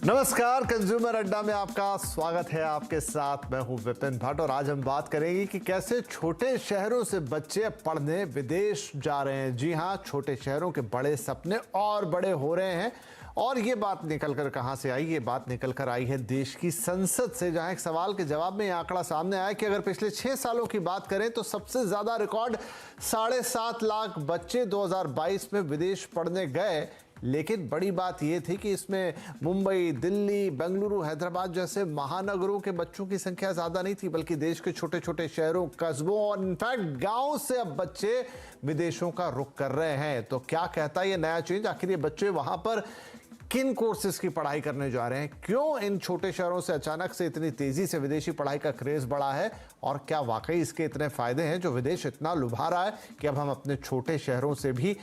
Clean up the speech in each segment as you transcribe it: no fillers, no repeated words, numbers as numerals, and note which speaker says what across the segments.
Speaker 1: नमस्कार, कंज्यूमर अड्डा में आपका स्वागत है। आपके साथ मैं हूं विपिन भट्ट और आज हम बात करेंगे कि कैसे छोटे शहरों से बच्चे पढ़ने विदेश जा रहे हैं। जी हां, छोटे शहरों के बड़े सपने और बड़े हो रहे हैं। और ये बात निकल कर कहां से आई? ये बात निकल कर आई है देश की संसद से, जहां एक सवाल के जवाब में ये आंकड़ा सामने आया कि अगर पिछले 6 सालों की बात करें तो सबसे ज्यादा रिकॉर्ड 7.5 लाख बच्चे 2022 में विदेश पढ़ने गए। लेकिन बड़ी बात यह थी कि इसमें मुंबई, दिल्ली, बेंगलुरु, हैदराबाद जैसे महानगरों के बच्चों की संख्या ज्यादा नहीं थी, बल्कि देश के छोटे छोटे शहरों, कस्बों और इनफैक्ट गांव से अब बच्चे विदेशों का रुख कर रहे हैं। तो क्या कहता है ये नया चेंज? आखिर ये बच्चे वहां पर किन कोर्सेज की पढ़ाई करने जा रहे हैं? क्यों इन छोटे शहरों से अचानक से इतनी तेजी से विदेशी पढ़ाई का क्रेज बढ़ा है? और क्या वाकई इसके इतने फायदे हैं जो विदेश इतना लुभा रहा है कि अब हम अपने छोटे शहरों से भी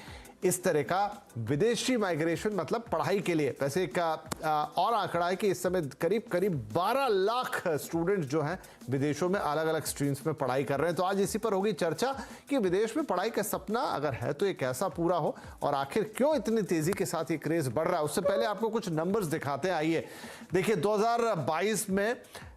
Speaker 1: इस तरह का विदेशी माइग्रेशन, मतलब पढ़ाई के लिए? वैसे एक और आंकड़ा है कि इस समय करीब 12 लाख स्टूडेंट्स जो हैं विदेशों में अलग अलग स्ट्रीम्स में पढ़ाई कर रहे हैं। तो आज इसी पर होगी चर्चा कि विदेश में पढ़ाई का सपना अगर है तो ये कैसा पूरा हो और आखिर क्यों इतनी तेजी के साथ ये क्रेज बढ़ रहा है। उससे पहले आपको कुछ नंबर्स दिखाते हैं। आइए देखिए, 2022 में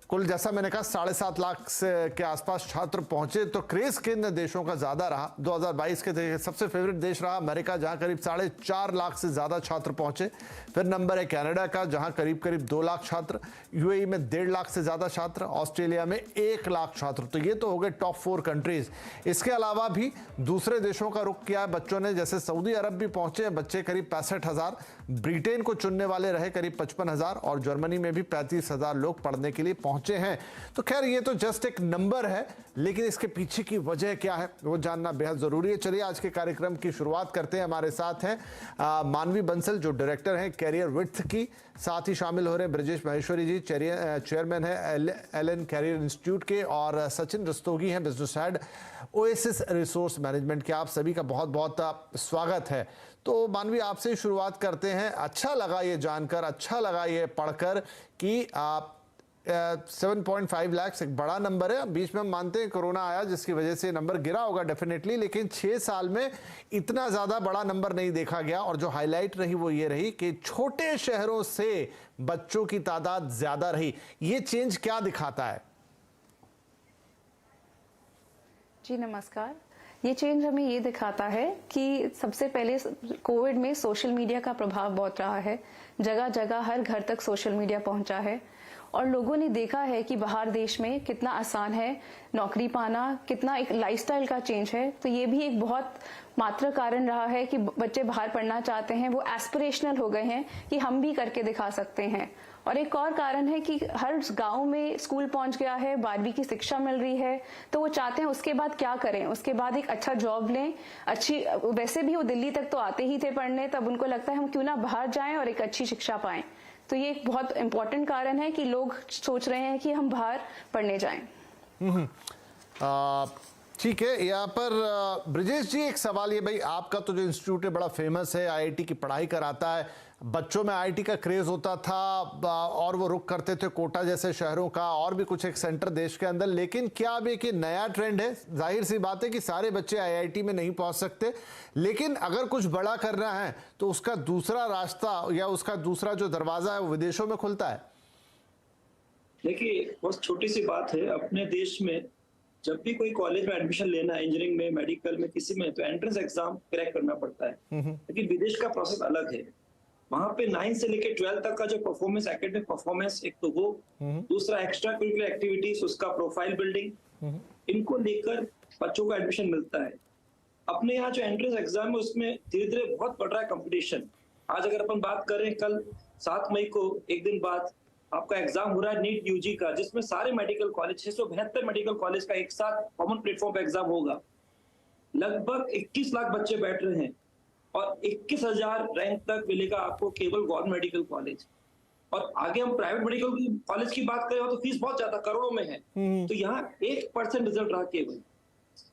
Speaker 1: कुल, जैसा मैंने कहा, 7.5 लाख से के आसपास छात्र पहुंचे। तो क्रेज किन देशों का ज्यादा रहा? 2022 के सबसे फेवरेट देश रहा अमेरिका, जहां करीब 4.5 लाख से ज्यादा छात्र पहुंचे। फिर नंबर है कनाडा का, जहां करीब 2 लाख छात्र। यूएई में 1.5 लाख से ज्यादा छात्र। ऑस्ट्रेलिया में 1 लाख छात्र। तो ये तो हो गए टॉप 4 कंट्रीज। इसके अलावा भी दूसरे देशों का रुख किया है बच्चों ने, जैसे सऊदी अरब भी पहुंचे बच्चे करीब 65,000। ब्रिटेन को चुनने वाले रहे करीब 55,000 और जर्मनी में भी 35,000 लोग पढ़ने के लिए पहुंचे हैं। तो खैर, ये तो जस्ट एक नंबर है, लेकिन इसके पीछे की वजह क्या है वो जानना बेहद जरूरी है। चलिए आज के कार्यक्रम की शुरुआत करते हैं। हमारे साथ हैं मानवी बंसल, जो डायरेक्टर हैं कैरियर विड्थ की। साथ ही शामिल हो रहे हैं ब्रजेश माहेश्वरी जी, चेयरमैन है एलन कैरियर इंस्टीट्यूट के, और सचिन रस्तोगी हैं, business head oasis resource management के। आप सभी का बहुत बहुत स्वागत है। तो मानवी, आपसे ही शुरुआत करते हैं। अच्छा लगा ये जानकर, अच्छा लगा ये पढ़कर कि आप 7.5 लाख एक बड़ा नंबर है। बीच में हम मानते हैं कोरोना आया जिसकी वजह से नंबर गिरा होगा डेफिनेटली, लेकिन 6 साल में इतना ज्यादा बड़ा नंबर नहीं देखा गया। और जो हाईलाइट रही वो ये रही कि छोटे शहरों से बच्चों की तादाद ज्यादा रही। ये चेंज क्या दिखाता है?
Speaker 2: जी नमस्कार। ये चेंज हमें ये दिखाता है कि सबसे पहले कोविड में सोशल मीडिया का प्रभाव बहुत रहा है। जगह जगह हर घर तक सोशल मीडिया पहुंचा है और लोगों ने देखा है कि बाहर देश में कितना आसान है नौकरी पाना, कितना एक लाइफस्टाइल का चेंज है। तो ये भी एक बहुत मात्र कारण रहा है कि बच्चे बाहर पढ़ना चाहते हैं, वो एस्पिरेशनल हो गए हैं कि हम भी करके दिखा सकते हैं। और एक और कारण है कि हर गांव में स्कूल पहुंच गया है, 12वीं की शिक्षा मिल रही है, तो वो चाहते हैं उसके बाद क्या करें, उसके बाद एक अच्छा जॉब लें, अच्छी, वैसे भी वो दिल्ली तक तो आते ही थे पढ़ने, तब उनको लगता है हम क्यों ना बाहर जाएं और एक अच्छी शिक्षा पाएं। तो ये एक बहुत इंपॉर्टेंट कारण है कि लोग सोच रहे हैं कि हम बाहर पढ़ने जाएं।
Speaker 1: ठीक है। यहाँ पर ब्रजेश जी, एक सवाल ये, भाई आपका तो जो इंस्टीट्यूट है बड़ा फेमस है, आईआईटी की पढ़ाई कराता है, बच्चों में आईआईटी का क्रेज होता था और वो रुख करते थे कोटा जैसे शहरों का, और भी कुछ एक सेंटर देश के अंदर। लेकिन क्या अब एक नया ट्रेंड है? जाहिर सी बात है कि सारे बच्चे आईआईटी में नहीं पहुंच सकते, लेकिन अगर कुछ बड़ा करना है तो उसका दूसरा रास्ता या उसका दूसरा जो दरवाजा है वो विदेशों में खुलता है।
Speaker 3: देखिए, बहुत छोटी सी बात है। अपने देश में जब भी कोई कॉलेज में एडमिशन लेना है, इंजीनियरिंग में, मेडिकल में, किसी में, तो एंट्रेंस एग्जाम क्रैक करना पड़ता है। लेकिन विदेश का प्रोसेस अलग है। वहां पे 9 से लेकर 12 तक का जो परफॉर्मेंस, एकेडमिक परफॉर्मेंस, एक तो वो, दूसरा एक्स्ट्रा करिकुलर एक्टिविटीज, उसका प्रोफाइल बिल्डिंग, इनको लेकर बच्चों को एडमिशन मिलता है। अपने यहाँ जो एंट्रेंस एग्जाम है उसमें धीरे धीरे बहुत बढ़ रहा है कंपटीशन। आज अगर अपन बात करें, कल 7 मई को एक दिन बाद आपका एग्जाम हो रहा है नीट यूजी का, जिसमें सारे मेडिकल कॉलेज, 672 मेडिकल कॉलेज का एक साथ कॉमन प्लेटफॉर्म पे एग्जाम होगा। लगभग 21 लाख बच्चे बैठ रहे हैं और 21,000 रैंक तक मिलेगा आपको केवल गवर्नमेंट मेडिकल कॉलेज। और आगे हम प्राइवेट मेडिकल कॉलेज की बात करें तो फीस बहुत ज्यादा, करोड़ों में है। तो यहाँ 1% रिजल्ट रहा केवल।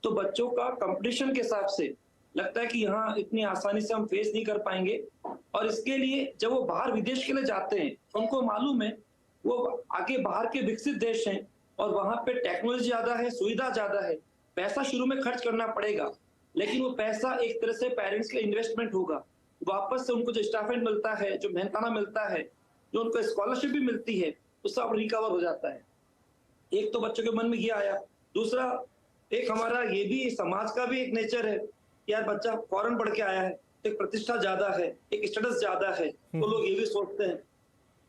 Speaker 3: तो बच्चों का कंपटीशन के हिसाब से लगता है कि यहाँ इतनी आसानी से हम फेस नहीं कर पाएंगे। और इसके लिए जब वो बाहर विदेश के लिए जाते हैं तो उनको मालूम है वो आगे बाहर के विकसित देश हैं और वहां पे टेक्नोलॉजी ज्यादा है, सुविधा ज्यादा है। पैसा शुरू में खर्च करना पड़ेगा, लेकिन वो पैसा एक तरह से पेरेंट्स के इन्वेस्टमेंट होगा। वापस से उनको जो स्टाइपेंड मिलता है, जो मेहनताना मिलता है, जो उनको स्कॉलरशिप भी मिलती है उससे अब रिकवर हो जाता है। एक तो बच्चों के मन में ये आया, दूसरा एक हमारा ये भी समाज का भी एक नेचर है, यार बच्चा फॉरेन पढ़ के आया है, एक प्रतिष्ठा ज्यादा है, एक स्टेटस ज्यादा है, तो लोग ये भी सोचते हैं।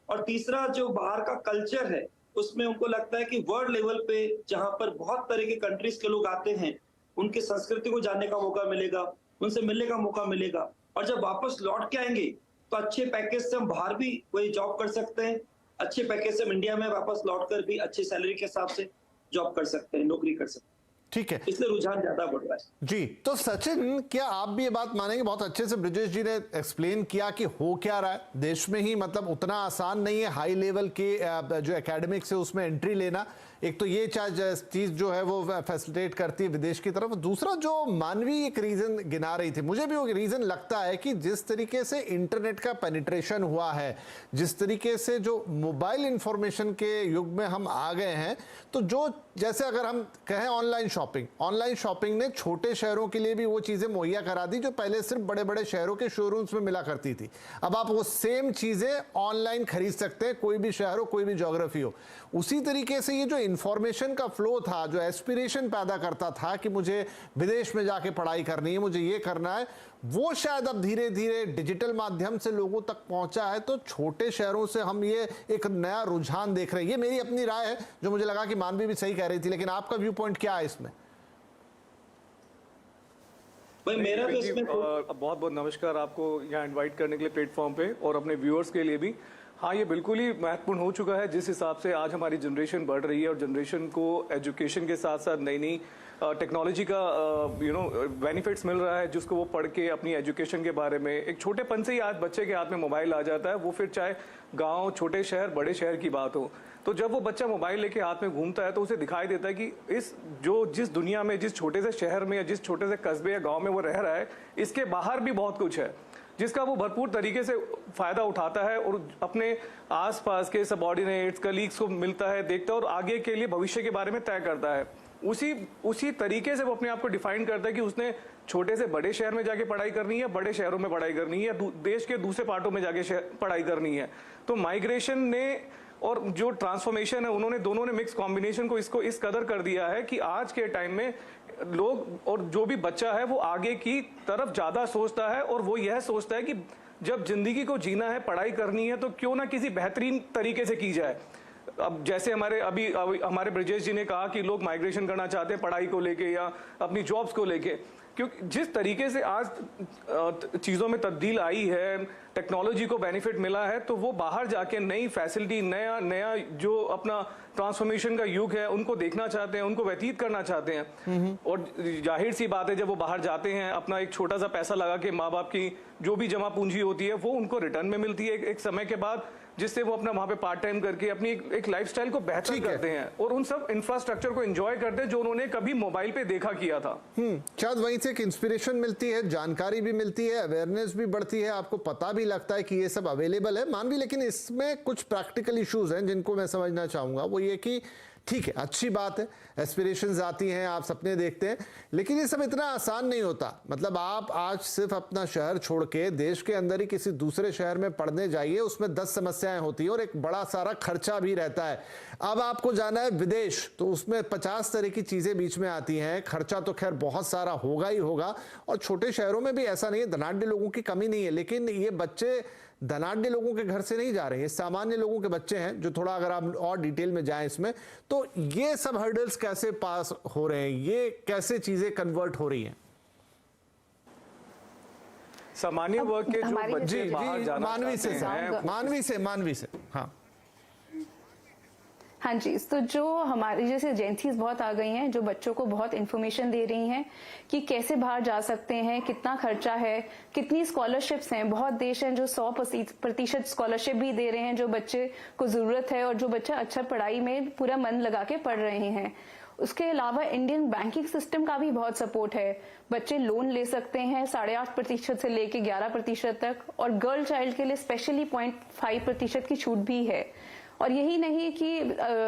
Speaker 3: और तीसरा जो बाहर का कल्चर है उसमें उनको लगता है कि वर्ल्ड लेवल पे जहां पर बहुत तरह के कंट्रीज के लोग आते हैं, उनकी संस्कृति को जानने का मौका मिलेगा, उनसे मिलने का मौका मिलेगा, और जब वापस लौट के आएंगे तो अच्छे पैकेज से हम बाहर भी कोई जॉब कर सकते हैं, अच्छे पैकेज से हम इंडिया में वापस लौट कर भी अच्छी सैलरी के हिसाब से जॉब कर सकते हैं, नौकरी कर सकते हैं।
Speaker 1: ठीक है,
Speaker 3: इसलिए रुझान ज्यादा बढ़ रहा है।
Speaker 1: जी। तो सचिन, क्या आप भी ये बात मानेंगे, बहुत अच्छे से ब्रिजेश जी ने एक्सप्लेन किया कि हो क्या रहा है देश में ही, मतलब उतना आसान नहीं है हाई लेवल के जो एकेडमिक्स है उसमें एंट्री लेना। एक तो ये चीज जो है वो फैसिलिटेट करती है विदेश की तरफ। दूसरा जो मानवी एक रीजन गिना रही थी, मुझे भी वो रीजन लगता है कि जिस तरीके से इंटरनेट का पेनिट्रेशन हुआ है, जिस तरीके से जो मोबाइल इंफॉर्मेशन के युग में हम आ गए हैं, तो जो जैसे अगर हम कहें ऑनलाइन शॉपिंग ने छोटे शहरों के लिए भी वो चीजें मुहैया करा दी जो पहले सिर्फ बड़े बड़े शहरों के शोरूम्स में मिला करती थी। अब आप वो सेम चीजें ऑनलाइन खरीद सकते हैं, कोई भी शहर हो, कोई भी ज्योग्राफी हो। उसी तरीके से ये जो इंफॉर्मेशन का फ्लो था, जो एस्पिरेशन पैदा करता था कि मुझे विदेश में जाके पढ़ाई करनी है, मुझे ये करना है, वो शायद अब धीरे धीरे डिजिटल माध्यम से लोगों तक पहुंचा है। तो छोटे शहरों से हम ये एक नया रुझान देख रहे हैं। ये मेरी अपनी राय है, जो मुझे लगा कि मानवी भी सही कह रही थी, लेकिन आपका व्यू पॉइंट क्या है इसमें?
Speaker 3: भाई मेरा तो इसमें
Speaker 4: बहुत बहुत नमस्कार आपको यहाँ इनवाइट करने के लिए प्लेटफॉर्म पे, और अपने व्यूअर्स के लिए भी। हाँ, ये बिल्कुल ही महत्वपूर्ण हो चुका है जिस हिसाब से आज हमारी जनरेशन बढ़ रही है, और जनरेशन को एजुकेशन के साथ साथ नई नई टेक्नोलॉजी का बेनिफिट्स मिल रहा है, जिसको वो पढ़ के अपनी एजुकेशन के बारे में एक छोटेपन से ही आज बच्चे के हाथ में मोबाइल आ जाता है। वो फिर चाहे गांव, छोटे शहर, बड़े शहर की बात हो, तो जब वो बच्चा मोबाइल लेके हाथ में घूमता है तो उसे दिखाई देता है कि जिस दुनिया में, जिस छोटे से शहर में या जिस छोटे से कस्बे या गाँव में वो रह रहा है, इसके बाहर भी बहुत कुछ है जिसका वो भरपूर तरीके से फायदा उठाता है, और अपने आसपास के सबऑर्डिनेट्स, कलीग्स को मिलता है, देखता है, और आगे के लिए भविष्य के बारे में तय करता है। उसी तरीके से वो अपने आप को डिफाइन करता है कि उसने छोटे से बड़े शहर में जाके पढ़ाई करनी है, बड़े शहरों में पढ़ाई करनी है, या देश के दूसरे पार्टों में जाके पढ़ाई करनी है। तो माइग्रेशन ने और जो ट्रांसफॉर्मेशन है, उन्होंने दोनों ने मिक्स कॉम्बिनेशन को इसको इस कदर कर दिया है कि आज के टाइम में लोग और जो भी बच्चा है वो आगे की तरफ ज्यादा सोचता है, और वो यह सोचता है कि जब जिंदगी को जीना है, पढ़ाई करनी है, तो क्यों ना किसी बेहतरीन तरीके से की जाए। अब जैसे अभी हमारे ब्रिजेश जी ने कहा कि लोग माइग्रेशन करना चाहते हैं पढ़ाई को लेके या अपनी जॉब्स को लेके, क्योंकि जिस तरीके से आज चीज़ों में तब्दील आई है, टेक्नोलॉजी को बेनिफिट मिला है, तो वो बाहर जाके नई फैसिलिटी, नया जो अपना ट्रांसफॉर्मेशन का युग है उनको देखना चाहते हैं, उनको व्यतीत करना चाहते हैं। और जाहिर सी बात है, जब वो बाहर जाते हैं, अपना एक छोटा सा पैसा लगा के माँ बाप की जो भी जमा पूंजी होती है वो उनको रिटर्न में मिलती है एक समय के बाद, जिससे वो अपना वहां पे पार्ट टाइम करके अपनी एक लाइफस्टाइल को बेहतर करते हैं, और उन सब इंफ्रास्ट्रक्चर को एंजॉय करते हैं जो उन्होंने कभी मोबाइल पे देखा किया था।
Speaker 1: शायद वहीं से एक इंस्पिरेशन मिलती है, जानकारी भी मिलती है, अवेयरनेस भी बढ़ती है, आपको पता भी लगता है कि ये सब अवेलेबल है। मानवी, लेकिन इसमें कुछ प्रैक्टिकल इश्यूज हैं जिनको मैं समझना चाहूंगा। वो ये कि ठीक है, अच्छी बात है, एस्पिरेशंस आती हैं, आप सपने देखते हैं, लेकिन ये सब इतना आसान नहीं होता। मतलब आप आज सिर्फ अपना शहर छोड़ के देश के अंदर ही किसी दूसरे शहर में पढ़ने जाइए, उसमें 10 समस्याएं होती हैं और एक बड़ा सारा खर्चा भी रहता है। अब आपको जाना है विदेश, तो उसमें 50 तरह की चीजें बीच में आती हैं। खर्चा तो खैर बहुत सारा होगा ही होगा, और छोटे शहरों में भी ऐसा नहीं है, धनाढ्य लोगों की कमी नहीं है, लेकिन ये बच्चे धनाढ्य लोगों के घर से नहीं जा रहे हैं, सामान्य लोगों के बच्चे हैं, जो थोड़ा अगर आप और डिटेल में जाएं इसमें, तो ये सब हर्डल्स कैसे पास हो रहे हैं, ये कैसे चीजें कन्वर्ट हो रही हैं?
Speaker 4: सामान्य वर्ग के जो बच्चे बाहर जाना
Speaker 1: मानवी से हाँ
Speaker 2: हाँ जी, तो जो हमारी जैसे एजेंसीज बहुत आ गई हैं जो बच्चों को बहुत इन्फॉर्मेशन दे रही हैं कि कैसे बाहर जा सकते हैं, कितना खर्चा है, कितनी स्कॉलरशिप्स हैं। बहुत देश हैं जो 100% स्कॉलरशिप भी दे रहे हैं जो बच्चे को जरूरत है और जो बच्चा अच्छा पढ़ाई में पूरा मन लगा के पढ़ रहे हैं। उसके अलावा इंडियन बैंकिंग सिस्टम का भी बहुत सपोर्ट है। बच्चे लोन ले सकते हैं 8.5% से लेके 11% तक, और गर्ल चाइल्ड के लिए स्पेशली 0.5% की छूट भी है। और यही नहीं कि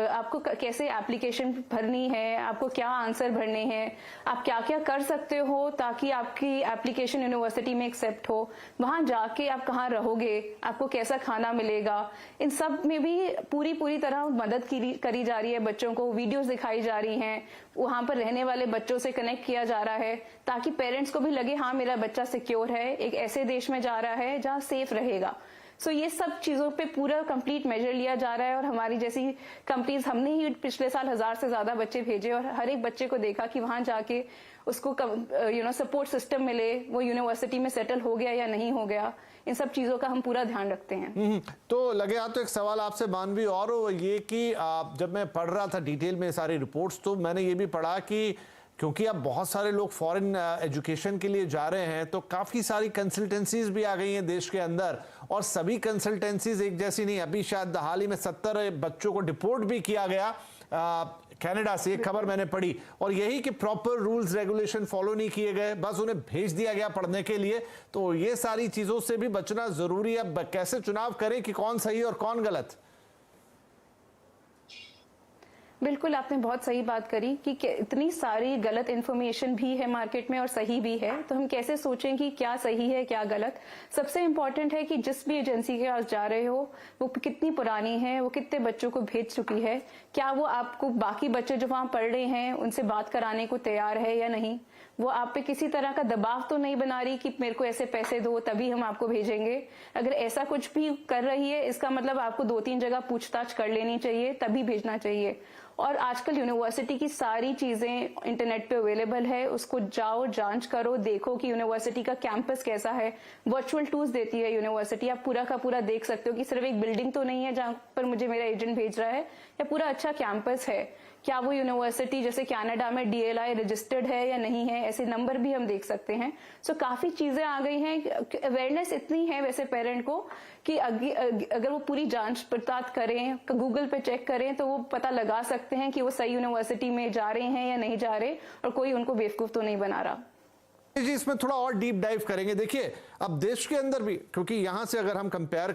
Speaker 2: आपको कैसे एप्लीकेशन भरनी है, आपको क्या आंसर भरने हैं, आप क्या क्या कर सकते हो ताकि आपकी एप्लीकेशन यूनिवर्सिटी में एक्सेप्ट हो, वहां जाके आप कहाँ रहोगे, आपको कैसा खाना मिलेगा, इन सब में भी पूरी तरह मदद करी जा रही है। बच्चों को वीडियोस दिखाई जा रही हैं, वहां पर रहने वाले बच्चों से कनेक्ट किया जा रहा है ताकि पेरेंट्स को भी लगे हाँ मेरा बच्चा सिक्योर है, एक ऐसे देश में जा रहा है जहाँ सेफ रहेगा। सो ये सब चीजों पे पूरा कंप्लीट मेजर लिया जा रहा है। और हमारी जैसी कंपनीज, हमने ही पिछले साल 1000 से ज्यादा बच्चे भेजे और हर एक बच्चे को देखा कि वहां जाके उसको सपोर्ट सिस्टम मिले, वो यूनिवर्सिटी में सेटल हो गया या नहीं हो गया, इन सब चीजों का हम पूरा ध्यान रखते हैं।
Speaker 1: तो लगे हाथ तो एक सवाल आपसे मानवी और ये कि जब मैं पढ़ रहा था डिटेल में सारी रिपोर्ट्स, तो मैंने ये भी पढ़ा कि क्योंकि अब बहुत सारे लोग फॉरेन एजुकेशन के लिए जा रहे हैं, तो काफ़ी सारी कंसल्टेंसीज भी आ गई हैं देश के अंदर, और सभी कंसल्टेंसीज एक जैसी नहीं। अभी शायद हाल ही में 70 बच्चों को डिपोर्ट भी किया गया कनाडा से, एक खबर मैंने पढ़ी, और यही कि प्रॉपर रूल्स रेगुलेशन फॉलो नहीं किए गए, बस उन्हें भेज दिया गया पढ़ने के लिए। तो ये सारी चीज़ों से भी बचना ज़रूरी है। अब कैसे चुनाव करें कि कौन सही और कौन गलत?
Speaker 2: बिल्कुल, आपने बहुत सही बात करी कि इतनी सारी गलत इन्फॉर्मेशन भी है मार्केट में और सही भी है, तो हम कैसे सोचें कि क्या सही है क्या गलत। सबसे इम्पोर्टेंट है कि जिस भी एजेंसी के पास जा रहे हो वो कितनी पुरानी है, वो कितने बच्चों को भेज चुकी है, क्या वो आपको बाकी बच्चे जो वहां पढ़ रहे हैं उनसे बात कराने को तैयार है या नहीं, वो आप पे किसी तरह का दबाव तो नहीं बना रही कि मेरे को ऐसे पैसे दो तभी हम आपको भेजेंगे। अगर ऐसा कुछ भी कर रही है इसका मतलब आपको 2-3 जगह पूछताछ कर लेनी चाहिए, तभी भेजना चाहिए। और आजकल यूनिवर्सिटी की सारी चीजें इंटरनेट पे अवेलेबल है, उसको जाओ जांच करो, देखो कि यूनिवर्सिटी का कैंपस कैसा है। वर्चुअल टूर्स देती है यूनिवर्सिटी, आप पूरा का पूरा देख सकते हो कि सिर्फ एक बिल्डिंग तो नहीं है जहां पर मुझे मेरा एजेंट भेज रहा है, या पूरा अच्छा कैंपस है, क्या वो यूनिवर्सिटी जैसे कनाडा में DLI रजिस्टर्ड है या नहीं है, ऐसे नंबर भी हम देख सकते हैं। सो काफी चीजें आ गई हैं, अवेयरनेस इतनी है वैसे पेरेंट को कि अगर वो पूरी जांच पड़ताल करें, गूगल पे चेक करें, तो वो पता लगा सकते हैं कि वो सही यूनिवर्सिटी में जा रहे हैं या नहीं जा रहे, और कोई उनको बेवकूफ तो नहीं बना रहा।
Speaker 1: जी, इसमें थोड़ा और डीप डाइव करेंगे। देखिए, अब देश के अंदर भी, क्योंकि यहां से अगर हम कंपेयर